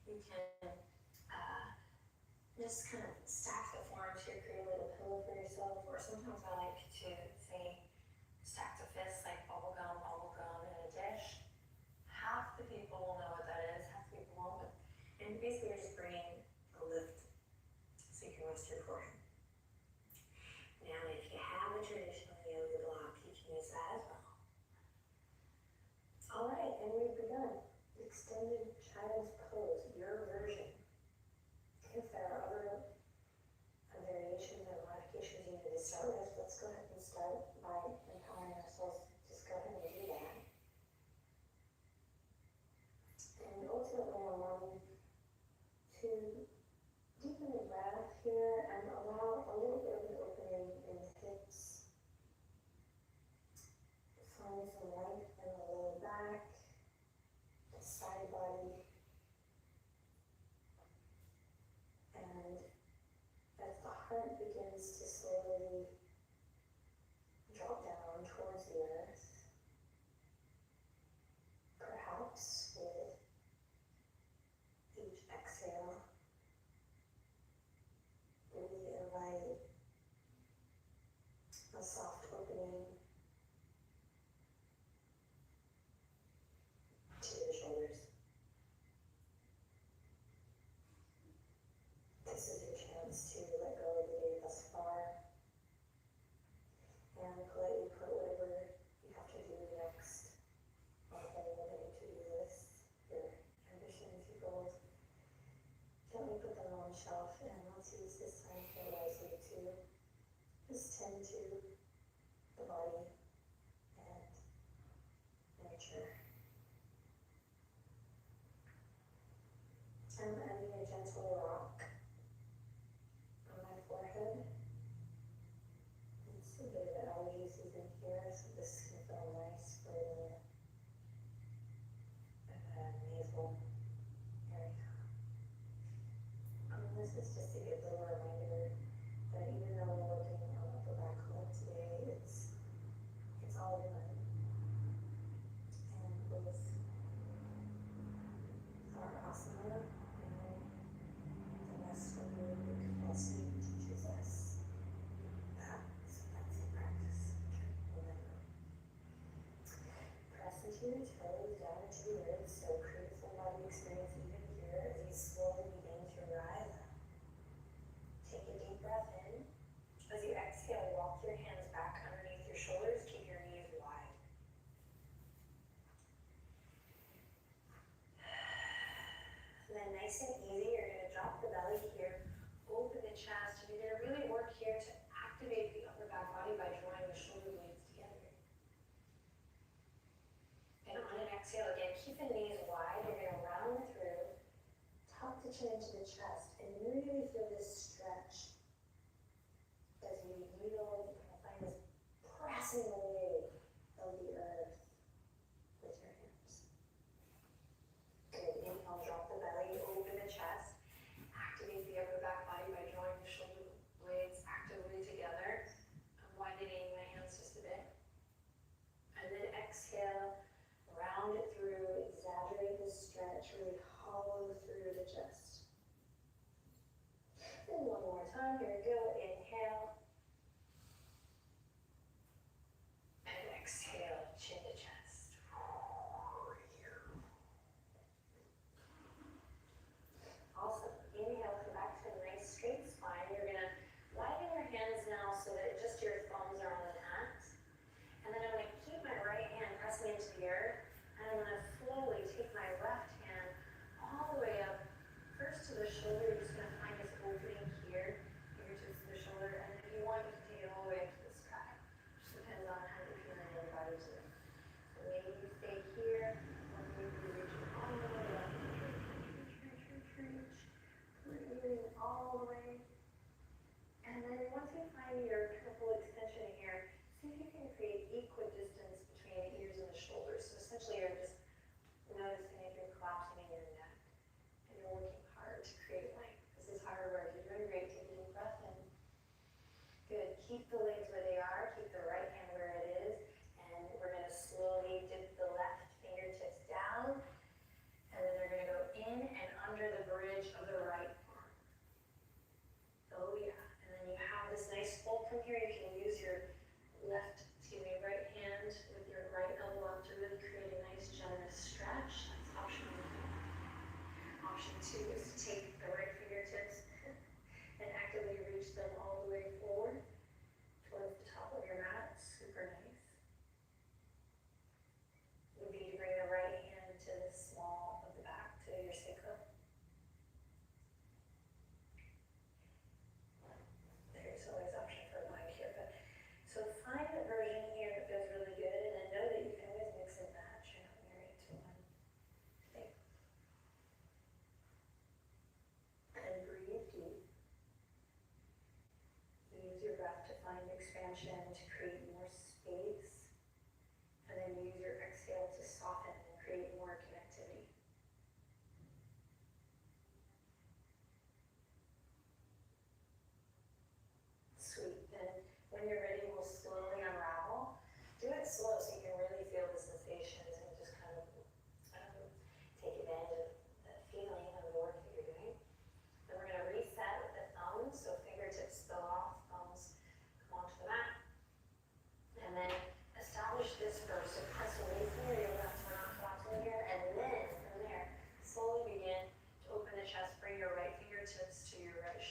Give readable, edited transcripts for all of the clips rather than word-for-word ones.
You can just kind of stack the forms here, create a little pillow for yourself, or sometimes I like to say stack the fists like bubble gum in a dish. Half the people will know what that is, half the people won't, and basically you're just bringing a lift so you can rest your forehead. Now if you have a traditional yoga block, you can use that as well. Alright, and we've begun. Extended child's pose, your version. If there are other variations or modifications you need to start with, let's go ahead and start by empowering ourselves. Just go ahead and do that. And ultimately I want to deepen the breath here and allow a little bit of an opening in the hips. Find some length in the lower back, the side body. And as the heart begins to slowly drop down towards the earth, perhaps with each exhale, we invite a soft opening to the shoulders. This is your chance to let go of the day thus far and politely put whatever you have to do next on the to-do list, your ambitions, your goals. Gently put them on the shelf, and let's use this time here wisely to just tend to the body and nature. I'm adding a gentle rock on my forehead. It's a bit of allergy season here, so this can feel nice for the nasal area. This is just a good little reminder that even though we're working on upper back leg today, it's all good. And both our asana and the Western yogic philosophy teaches us that. So that's a practice. Remember. Press into your toes, down into the earth, so create a full body experience even here as you slowly begin to rise up. Take a deep breath in. As you exhale, walk your hands back underneath your shoulders, keep your knees wide. And then nice and easy, you're going to drop the belly here, open the chest, and you're going to really work here to activate the upper back body by drawing the shoulder blades together. And on an exhale again, keep the knees wide, you're going to round through, tuck the chin into the chest, and really feel this stretch as you yield, you kind of find this pressing away of the earth with your hands. Good, inhale, drop the belly, open the chest, activate the upper back body by drawing the shoulder blades actively together. I'm widening my hands just a bit. And then exhale, round it through, exaggerate the stretch, really hollow through the chest. And one more time.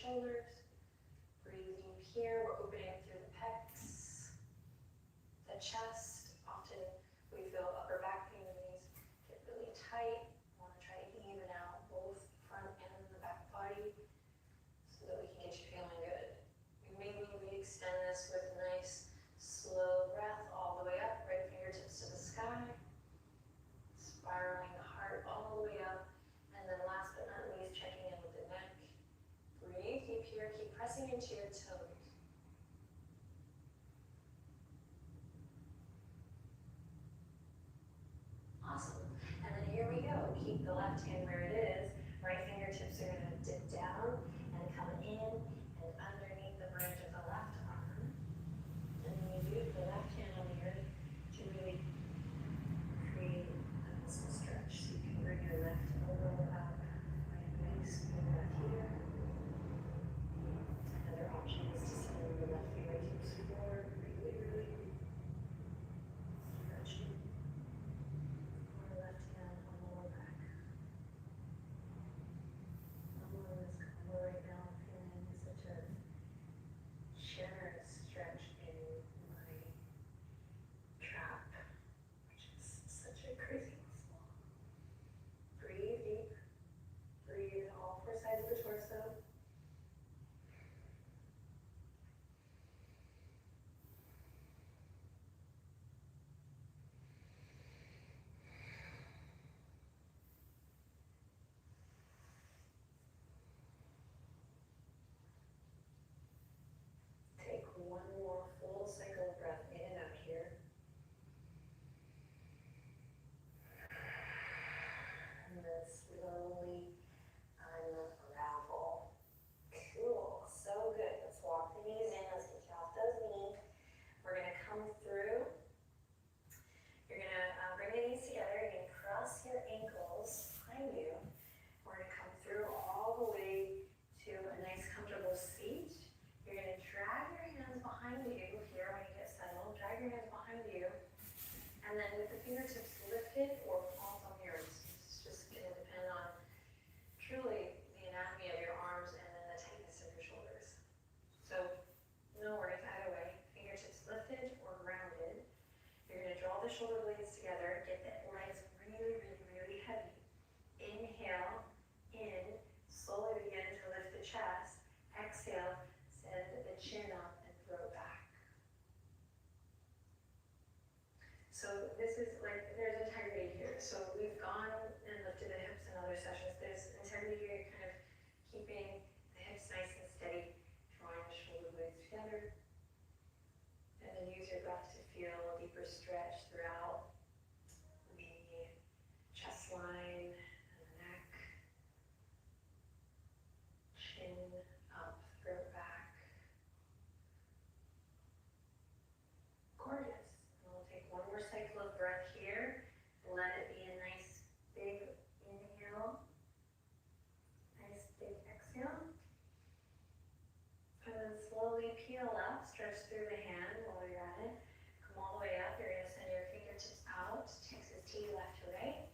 shoulders. Breathe deep here. We're opening up through the pecs, the chest. Often we feel upper back pain when these get really tight. We want to try to even out both front and the back body so that we can get you feeling good. Maybe we extend this with a nice slow breath all the way up, right fingertips to the sky, spiraling the heart all the way up, and then last but not least, checking in with the neck. Breathe deep here, keep pressing into your toes. Awesome. And then here we go. Keep the left hand where it is. Right fingertips are going to dip down and come in and underneath the bridge of the left arm. And then you use the left hand on the earth to really create a muscle stretch. So you can bring your left elbow up, right waist, bring that here. Another option is to send the left fingertips forward, really stretching. Or left hand on the lower back. I'm on this combo right now, feeling such a generous stretch in my trap, which is such a crazy muscle. Breathe deep. Breathe all four sides of the torso. Take one more full cycle of breath in and out here. And then slowly unravel. Cool, so good. Let's walk the knees in, let's get you off those knees. We're gonna come through. You're gonna bring the knees together, you're gonna cross your ankles behind you. We're gonna come through all the way to a nice comfortable seat. You're going to drag your hands behind you here when you get settled. Drag your hands behind you. And then with the fingertips lifted or palms on the earth. It's just going to depend on truly the anatomy of your arms and then the tightness of your shoulders. So no worries either way. Fingertips lifted or grounded. You're going to draw the shoulder blades together. Get the legs really heavy. Inhale, in. Slowly begin to lift the chest. Exhale. Send the chin up and throw it back. So this is like, there's integrity here. So we've gone and lifted the hips in other sessions. There's integrity here, kind of keeping the hips nice and steady, drawing the shoulder blades together. And then use your breath to feel a deeper stretch throughout the chest line and the neck. Chin up, throat back. Gorgeous. And we'll take one more cycle of breath here. Let it be a nice big inhale. Nice big exhale. And then slowly peel up, stretch through the hand while you're at it. Come all the way up. You're going to send your fingertips out. Texas T left to right.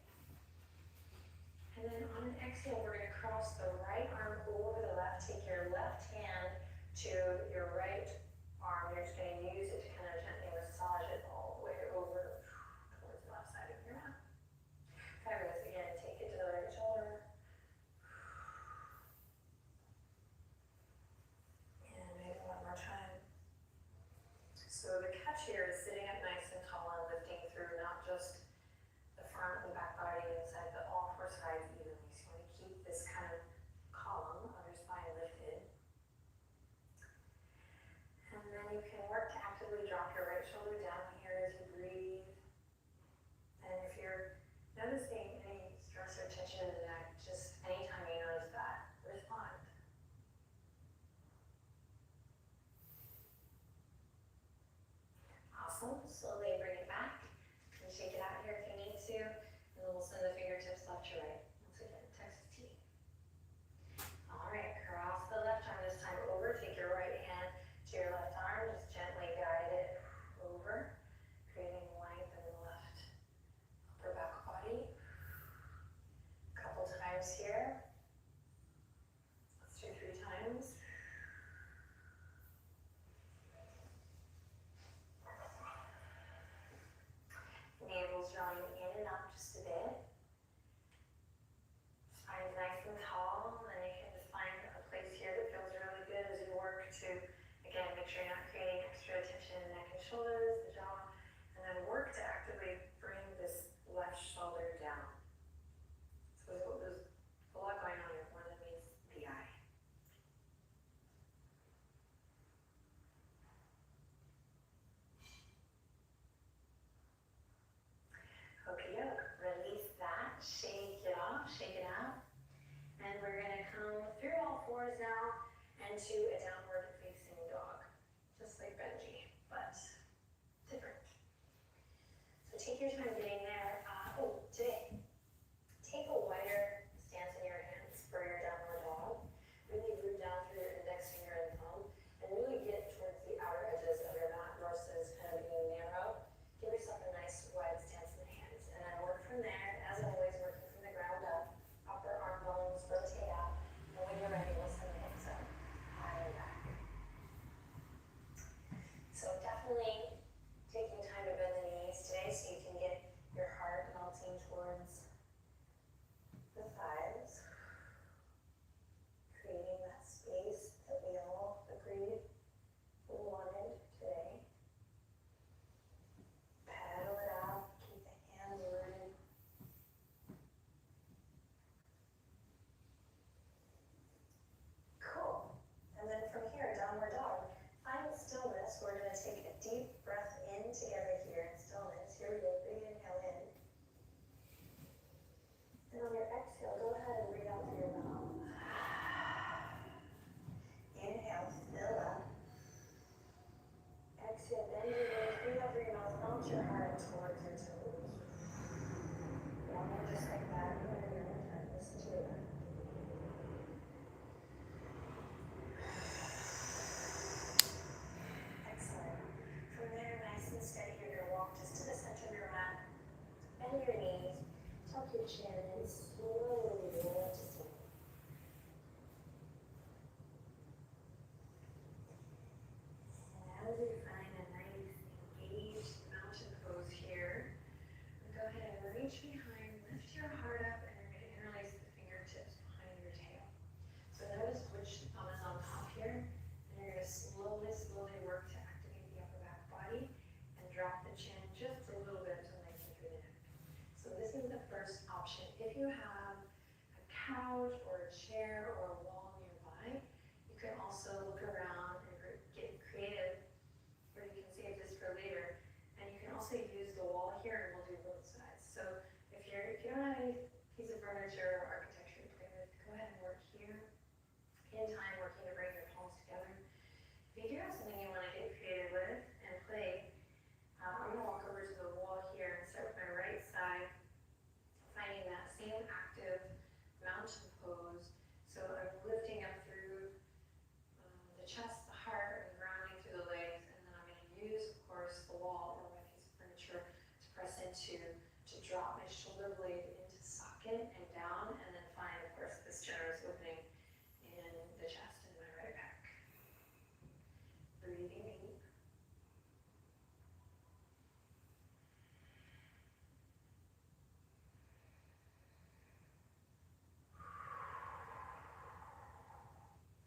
And then on an exhale, we're going to cross the right arm over the left. Take your left hand to your right arm. You're just going to use it to kind of gently massage it all the way over towards the left side of your mat. Fabulous. Again, take it to the right shoulder. And maybe one more time. So the catch here is sitting up nice and tall and lifting through not just the front and the back body inside, but all four sides evenly. So you want to keep this kind of column of your spine lifted. fours now, and to a downward facing dog. Just like Benji, but different. So take your time getting there. Today, take a wider stance in your hands for your downward dog. Really root down through your index finger and thumb, and really get towards the outer edges of your mat versus kind of being narrow. Give yourself a nice wide stance in the hands, and then work from there, as always, working from the ground up. Upper arm bones rotate out, and when you're ready, we'll send the hips up, high and back. So definitely taking time to bend the knees today so you can get your heart melting towards the thighs, creating that space that we all agreed we wanted today. Paddle it out, keep the hands rooted. Cool. And then from here, downward dog. Find stillness. We're going to take a deep breath in together here in stillness. Here we go. Big inhale in. And on your exhale, go ahead and breathe out through your mouth. Inhale, fill up. Exhale, bend your knees, breathe out through your mouth, mount your heart towards your toes. One more just like that. Go ahead and one time. Listen to your breath. Excellent. From there, nice and steady, you're going to walk just to the center of your mat. Bend your knees, tuck your chin, and slowly roll to sleep. And as you find a nice, engaged mountain pose here, go ahead and reach behind, lift your heart up, and you're going to interlace the fingertips behind your tail. So notice which thumb is on top here, and you're going to slowly, slowly work to activate the upper back body and drop the chin just a little bit to lengthen through the neck. So this is the first option. If you have a couch or a chair or a wall nearby, you can also look around and get creative, or you can save this for later. And you can also use the wall here, and we'll do both sides. So if you don't have any piece of furniture or architecture to play with, go ahead and work here. In time, working to bring your palms together. If you do have something you want to get creative with and play, I'm going to walk over to the wall here and start with my right side, finding that same active mountain pose. So I'm lifting up through the chest, the heart, and grounding through the legs, and then I'm going to use, of course, the wall or my piece of furniture to press into, to drop my shoulder blade into socket and down, and then find, of course, this generous opening in the chest and my right back. Breathing deep.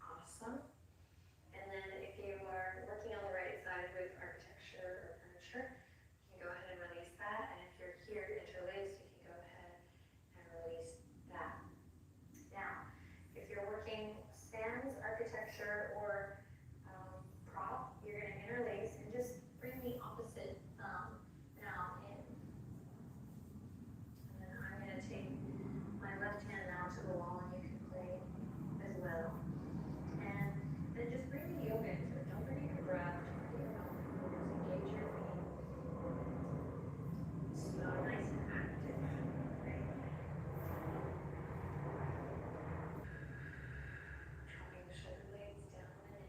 Awesome. And then if you are working on the right side with architecture or furniture, you can go ahead and release that. And if you're here interlaced, you can go ahead and release that. Now, if you're working sans architecture or prop, you're going to interlace and just bring the opposite thumb now in. And then I'm going to take my left hand now to the wall, and you can play as well. And then just bring the yoga into it. Don't forget your breath. Don't forget your mouth. Just engage your feet. So nice and active. Right. Dropping the shoulder blades down and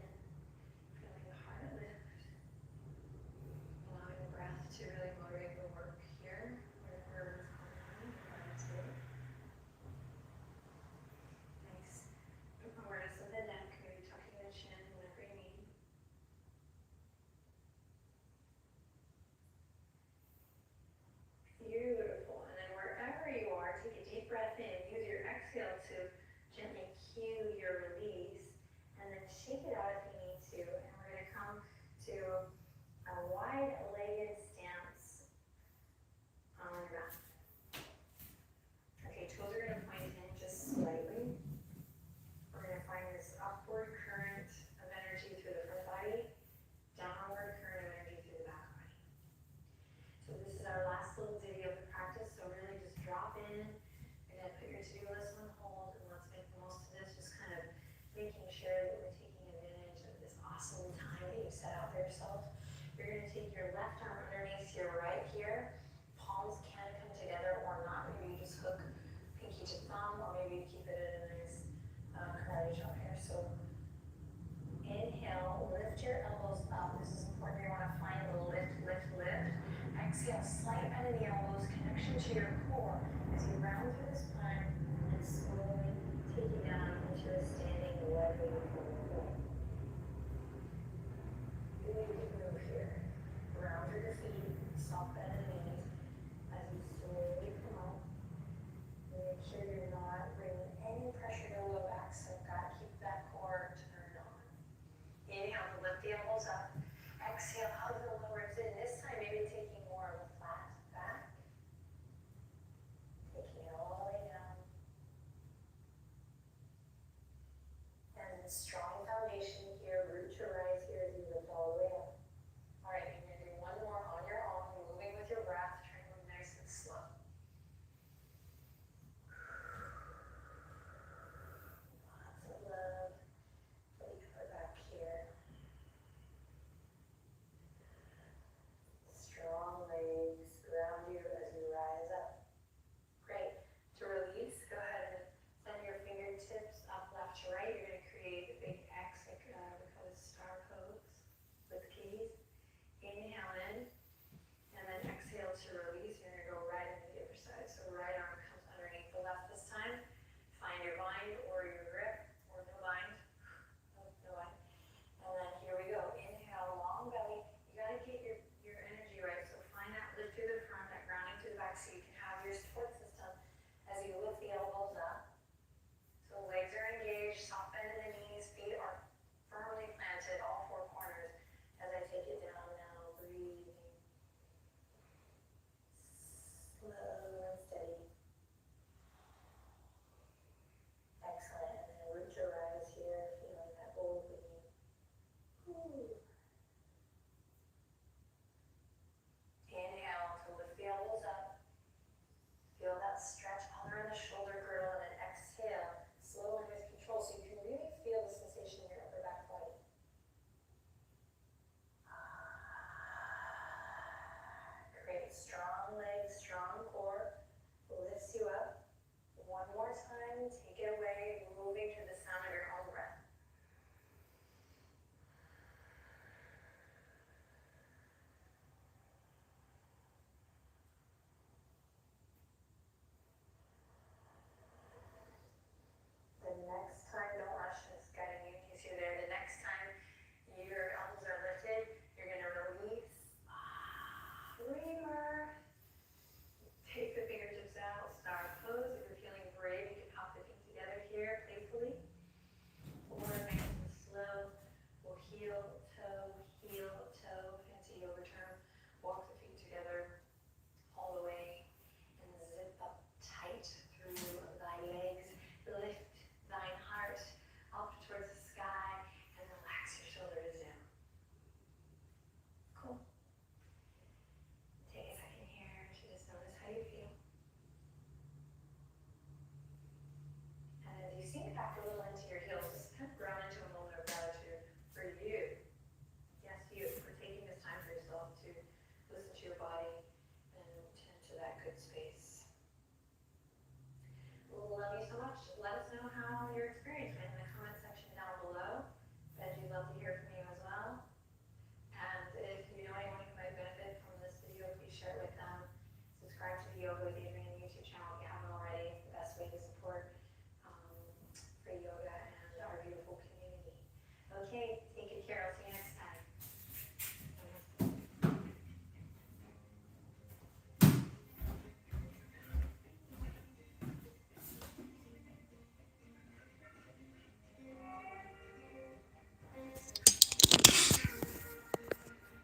set out for yourself. You're going to take your left arm underneath your right here. Palms can come together or not. Maybe you just hook pinky to thumb, or maybe you keep it in a nice karate chop here. So inhale, lift your elbows up. This is important. You want to find the lift, lift, lift. Exhale, slight bend in the elbows, connection to your core as you round through the spine and slowly take it down into a standing leg forward. Really big move here. Round through the feet, soft bend in the knees as you slowly come up. Make sure you're not bringing any pressure to low back, so gotta keep that core turned on. Inhale to lift the elbows up. Exhale, hug the lower ribs in. This time, maybe taking more of a flat back. Taking it all the way down. And strong